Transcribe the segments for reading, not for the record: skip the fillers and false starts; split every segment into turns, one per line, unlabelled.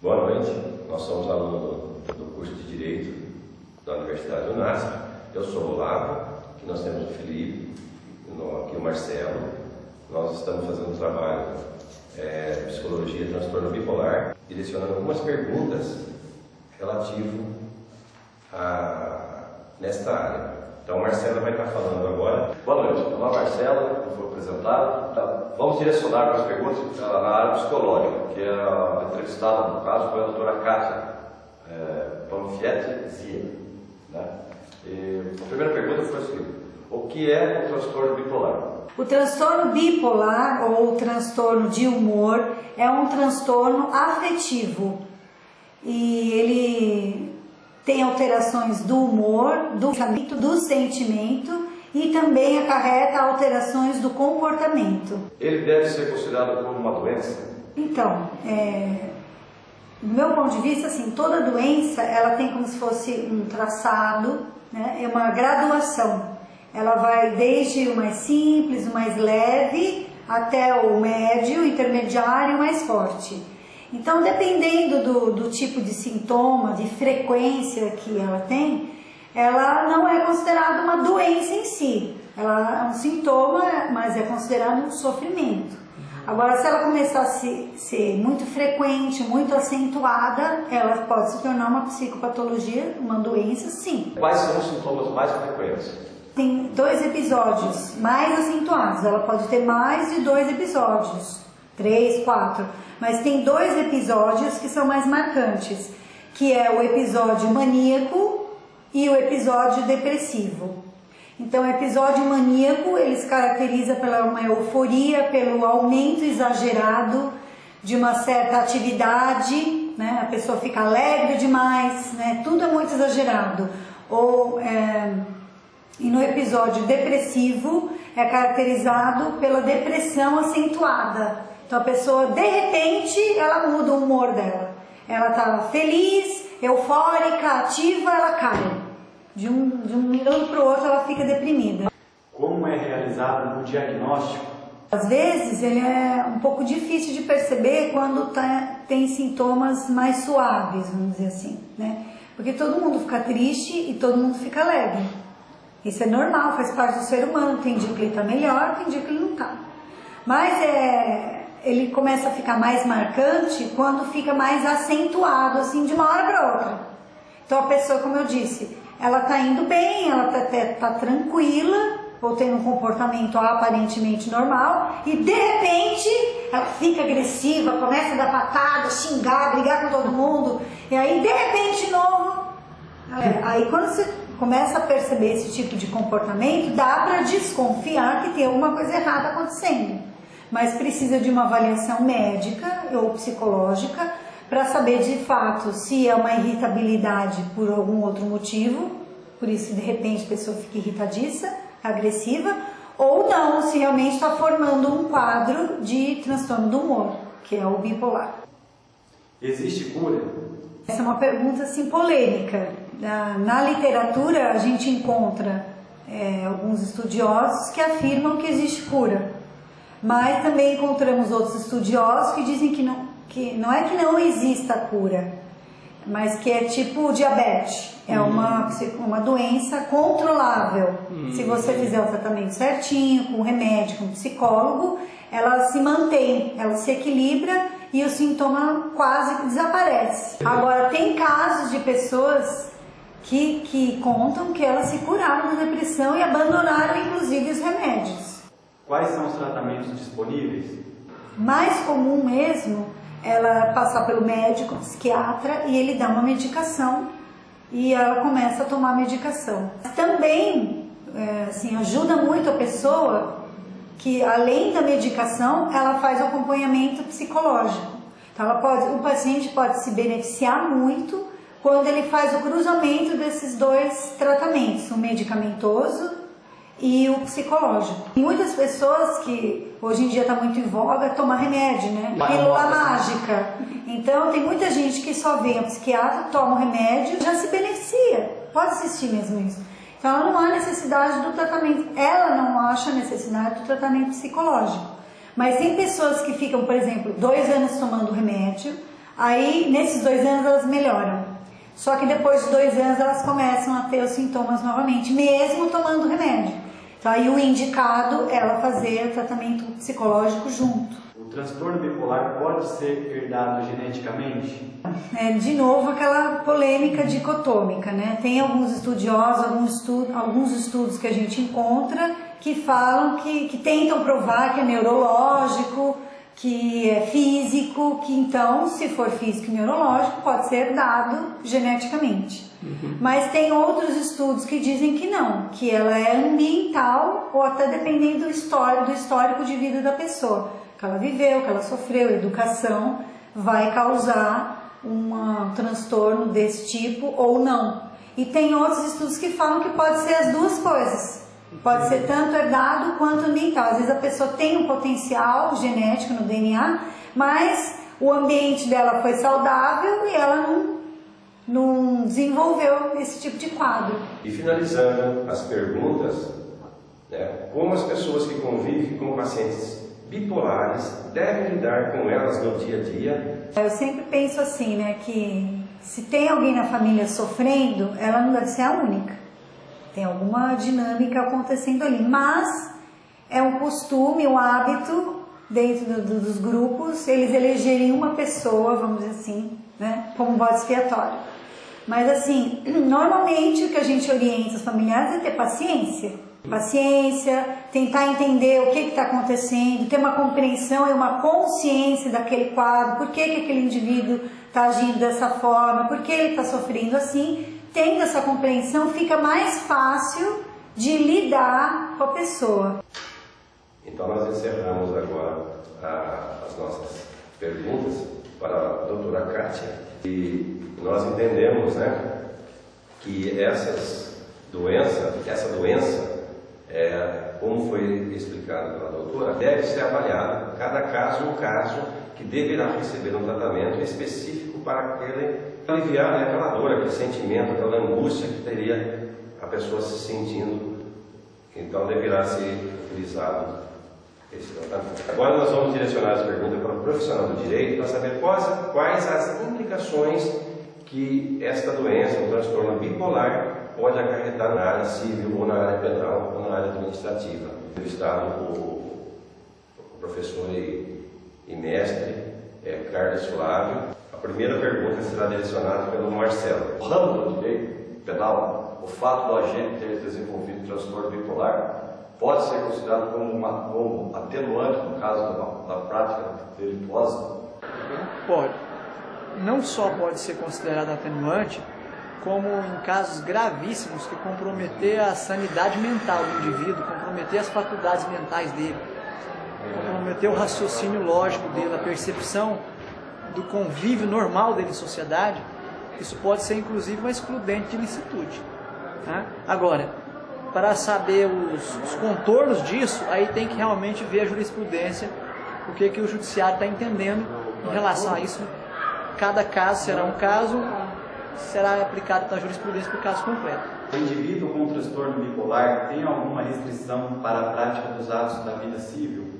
Boa noite, nós somos alunos do curso de Direito da Universidade UNASP. Eu sou o Olavo, aqui nós temos o Felipe, aqui o Marcelo. Nós estamos fazendo um trabalho de psicologia e transtorno bipolar, direcionando algumas perguntas relativo nesta área. Então, o Marcelo vai estar falando agora.
Boa noite, meu nome é Marcelo, eu vou apresentar. Vamos direcionar algumas perguntas na área psicológica, que a entrevistada, no caso, foi a doutora Kátia Panfietti Zia. Né? A primeira pergunta foi a seguinte: o que é o transtorno bipolar?
O transtorno bipolar, ou transtorno de humor, é um transtorno afetivo. E ele tem alterações do humor, do pensamento, do sentimento e também acarreta alterações do comportamento.
Ele deve ser considerado como uma doença?
Então, do meu ponto de vista, assim, toda doença ela tem como se fosse um traçado, né? É uma graduação. Ela vai desde o mais simples, o mais leve, até o médio, intermediário e o mais forte. Então, dependendo do tipo de sintoma, de frequência que ela tem, ela não é considerada uma doença em si. Ela é um sintoma, mas é considerado um sofrimento. Agora, se ela começar a ser muito frequente, muito acentuada, ela pode se tornar uma psicopatologia, uma doença, sim.
Quais são os sintomas mais frequentes?
Tem 2 episódios mais acentuados. Ela pode ter mais de 2 episódios, 3, 4. Mas tem 2 episódios que são mais marcantes, que é o episódio maníaco e o episódio depressivo. Então, o episódio maníaco, ele se caracteriza pela uma euforia, pelo aumento exagerado de uma certa atividade, né? A pessoa fica alegre demais, né? Tudo é muito exagerado. E no episódio depressivo, é caracterizado pela depressão acentuada. Então a pessoa, de repente, ela muda o humor dela. Ela está feliz, eufórica, ativa, ela cai. De um minuto para o outro ela fica deprimida.
Como é realizado o diagnóstico?
Às vezes ele é um pouco difícil de perceber quando tem sintomas mais suaves, vamos dizer assim, né? Porque todo mundo fica triste e todo mundo fica alegre. Isso é normal, faz parte do ser humano. Tem dia que ele está melhor, tem dia que ele não está. Mas ele começa a ficar mais marcante quando fica mais acentuado, assim, de uma hora para outra. Então a pessoa, como eu disse, ela está indo bem, ela está tranquila, ou tendo um comportamento aparentemente normal, e de repente ela fica agressiva, começa a dar patada, xingar, brigar com todo mundo, e aí de repente de novo. Aí quando você começa a perceber esse tipo de comportamento, dá para desconfiar que tem alguma coisa errada acontecendo. Mas precisa de uma avaliação médica ou psicológica para saber de fato se é uma irritabilidade por algum outro motivo, por isso de repente a pessoa fica irritadiça, agressiva, ou não, se realmente está formando um quadro de transtorno do humor, que é o bipolar.
Existe cura?
Essa é uma pergunta assim polêmica. Na literatura a gente encontra alguns estudiosos que afirmam que existe cura, mas também encontramos outros estudiosos que dizem que não é que não exista cura, mas que é tipo diabetes, é uma doença controlável. Se você fizer o tratamento certinho, com remédio, com psicólogo, ela se mantém, ela se equilibra e o sintoma quase desaparece. Agora, tem casos de pessoas que contam que elas se curaram da depressão e abandonaram inclusive os remédios.
Quais são os tratamentos disponíveis?
Mais comum mesmo ela passar pelo médico, psiquiatra, e ele dá uma medicação e ela começa a tomar a medicação. Também assim, ajuda muito a pessoa que, além da medicação, ela faz o acompanhamento psicológico. Então o paciente pode se beneficiar muito quando ele faz o cruzamento desses 2 tratamentos, o medicamentoso e o psicológico. Muitas pessoas que hoje em dia está muito em voga tomar remédio, né? Pílula mágica. Então tem muita gente que só vem ao psiquiatra, toma o remédio e já se beneficia. Pode existir mesmo isso. Então ela não há necessidade do tratamento, ela não acha necessidade do tratamento psicológico. Mas tem pessoas que ficam, por exemplo, 2 anos tomando remédio, Aí, nesses 2 anos, elas melhoram. Só que depois de 2 anos, elas começam a ter os sintomas novamente, mesmo tomando remédio. Então, aí o indicado é ela fazer o tratamento psicológico junto.
O transtorno bipolar pode ser herdado geneticamente?
É, de novo, aquela polêmica dicotômica, né? Tem alguns estudiosos, alguns estudos que a gente encontra que falam que tentam provar que é neurológico, que é físico, que então, se for físico e neurológico, pode ser herdado geneticamente. Mas tem outros estudos que dizem que não, que ela é ambiental ou até dependendo do histórico de vida da pessoa. Que ela viveu, que ela sofreu, educação, vai causar um transtorno desse tipo ou não. E tem outros estudos que falam que pode ser as duas coisas. Pode ser tanto herdado quanto ambiental. Às vezes a pessoa tem um potencial genético no DNA, mas o ambiente dela foi saudável e ela não desenvolveu esse tipo de quadro.
E finalizando as perguntas, né, como as pessoas que convivem com pacientes bipolares devem lidar com elas no dia a dia?
Eu sempre penso assim, né, que se tem alguém na família sofrendo, ela não deve ser a única. Tem alguma dinâmica acontecendo ali, mas é um costume, um hábito dentro dos grupos, eles elegerem uma pessoa, vamos dizer assim, né, como bode expiatório. Mas assim, normalmente o que a gente orienta os familiares é ter paciência. Paciência, tentar entender o que está acontecendo, ter uma compreensão e uma consciência daquele quadro, por que aquele indivíduo está agindo dessa forma, por que ele está sofrendo assim. Tendo essa compreensão, fica mais fácil de lidar com a pessoa.
Então nós encerramos agora as nossas perguntas para a doutora Kátia. E nós entendemos, né, que essa doença, como foi explicado pela doutora, deve ser avaliada, cada caso um caso, que deverá receber um tratamento específico para aliviar, né, aquela dor, aquele sentimento, aquela angústia que teria a pessoa se sentindo. Então deverá ser utilizado esse tratamento. Agora nós vamos direcionar as perguntas para o profissional do direito para saber quais as implicações que esta doença, o transtorno bipolar, pode acarretar na área civil, ou na área penal, ou na área administrativa. Entrevistado o professor e mestre Carlos Flávio. A primeira pergunta será direcionada pelo Marcelo.
No ramo do direito penal, o fato do agente ter desenvolvido transtorno bipolar pode ser considerado como atenuante no caso da prática delituosa?
Pode. Não só pode ser considerado atenuante, como em casos gravíssimos que comprometer a sanidade mental do indivíduo, comprometer as faculdades mentais dele, comprometer o raciocínio lógico dele, a percepção do convívio normal dele em sociedade. Isso pode ser inclusive uma excludente de licitude. Tá? Agora, para saber os contornos disso, aí tem que realmente ver a jurisprudência, o que o judiciário está entendendo em relação a isso. Cada caso será um caso, será aplicado na jurisprudência por caso completo.
O indivíduo com transtorno bipolar tem alguma restrição para a prática dos atos da vida civil?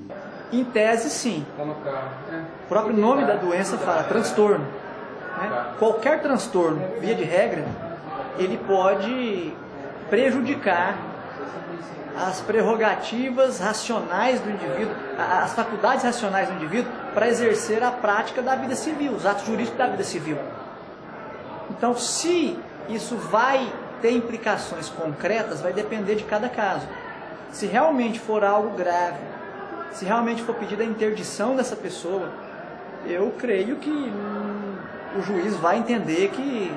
Em tese, sim. O próprio nome da doença fala transtorno. Né? Qualquer transtorno, via de regra, ele pode prejudicar as prerrogativas racionais do indivíduo, as faculdades racionais do indivíduo para exercer a prática da vida civil, os atos jurídicos da vida civil. Então, se isso vai ter implicações concretas, vai depender de cada caso. Se realmente for algo grave, se realmente for pedida a interdição dessa pessoa, eu creio que o juiz vai entender que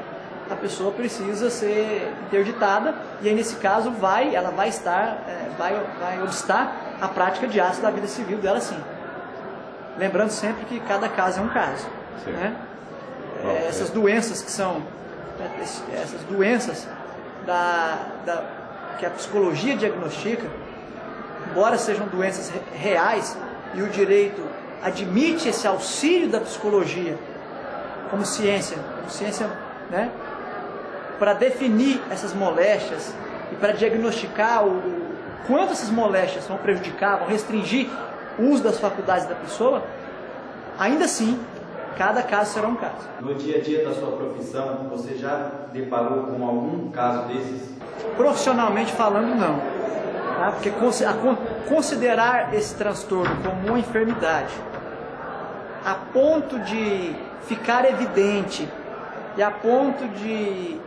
a pessoa precisa ser interditada, e aí nesse caso ela vai obstar a prática de atos da vida civil dela, sim. Lembrando sempre que cada caso é um caso. Né? Essas doenças que são essas doenças que a psicologia diagnostica, embora sejam doenças reais e o direito admite esse auxílio da psicologia como ciência, né, para definir essas moléstias e para diagnosticar o quanto essas moléstias vão prejudicar, vão restringir o uso das faculdades da pessoa, ainda assim cada caso será um caso.
No dia a dia da sua profissão, você já deparou com algum caso desses?
Profissionalmente falando, não. Tá? Porque considerar esse transtorno como uma enfermidade a ponto de ficar evidente e a ponto de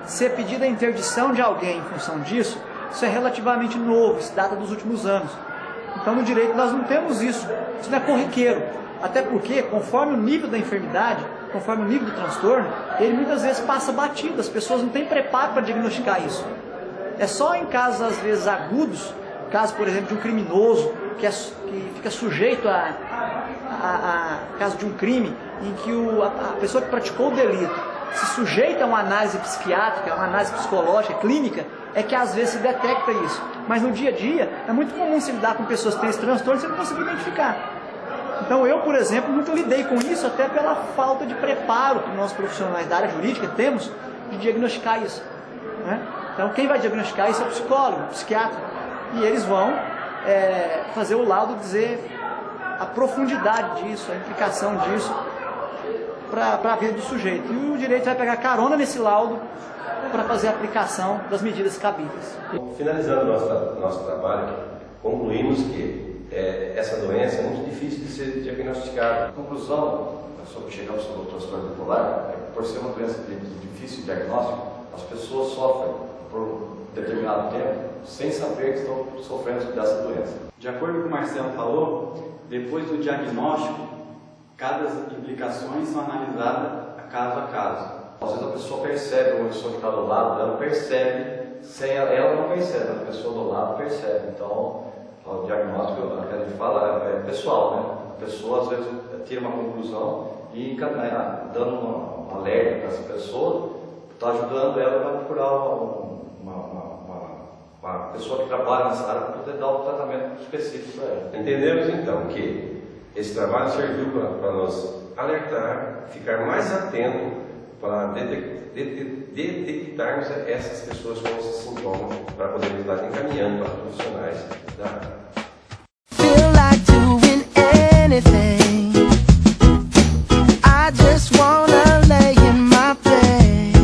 ser pedida a interdição de alguém em função disso, isso é relativamente novo, isso data dos últimos anos. Então no direito nós não temos isso, isso não é corriqueiro. Até porque, conforme o nível da enfermidade, conforme o nível do transtorno, ele muitas vezes passa batido, as pessoas não têm preparo para diagnosticar isso. É só em casos às vezes agudos, caso por exemplo de um criminoso que fica sujeito a caso de um crime em que a pessoa que praticou o delito se sujeita a uma análise psiquiátrica, a uma análise psicológica, clínica, é que às vezes se detecta isso. Mas no dia a dia é muito comum se lidar com pessoas que têm esse transtorno e você não conseguir identificar. Então eu, por exemplo, nunca lidei com isso até pela falta de preparo que nós profissionais da área jurídica temos de diagnosticar isso, né? Então quem vai diagnosticar isso é o psicólogo, o psiquiatra, e eles vão fazer o laudo, dizer a profundidade disso, a implicação disso para a vida do sujeito. E o direito vai pegar carona nesse laudo para fazer a aplicação das medidas cabíveis.
Finalizando nosso trabalho, concluímos que essa doença é muito difícil de ser diagnosticada.
A conclusão, chegamos sobre o transtorno bipolar, é que por ser uma doença de difícil diagnóstico, as pessoas sofrem por um determinado tempo sem saber que estão sofrendo dessa doença.
De acordo com o que o Marcelo falou, depois do diagnóstico, cada implicações são analisadas caso a caso.
Às vezes a pessoa percebe, uma pessoa que está do lado, ela percebe, sem ela não percebe, a pessoa do lado percebe. Então, o diagnóstico, que a gente fala, é pessoal, né? A pessoa às vezes tira uma conclusão e dando um alerta para essa pessoa, está ajudando ela para procurar uma pessoa que trabalha nessa área para poder dar um tratamento específico para ela.
Entendemos então que esse trabalho serviu para nos alertar, ficar mais atento para detectarmos essas pessoas com esses sintomas para podermos estar encaminhando para profissionais da área.
Feel like doing anything. I just wanna lay in my bed.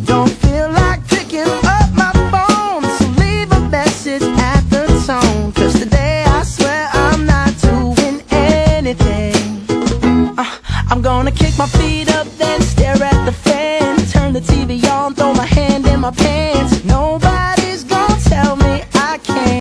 Don't feel like picking up my phone, so leave a message at the tone. 'Cause today I swear I'm not doing anything. I'm gonna kick my feet up.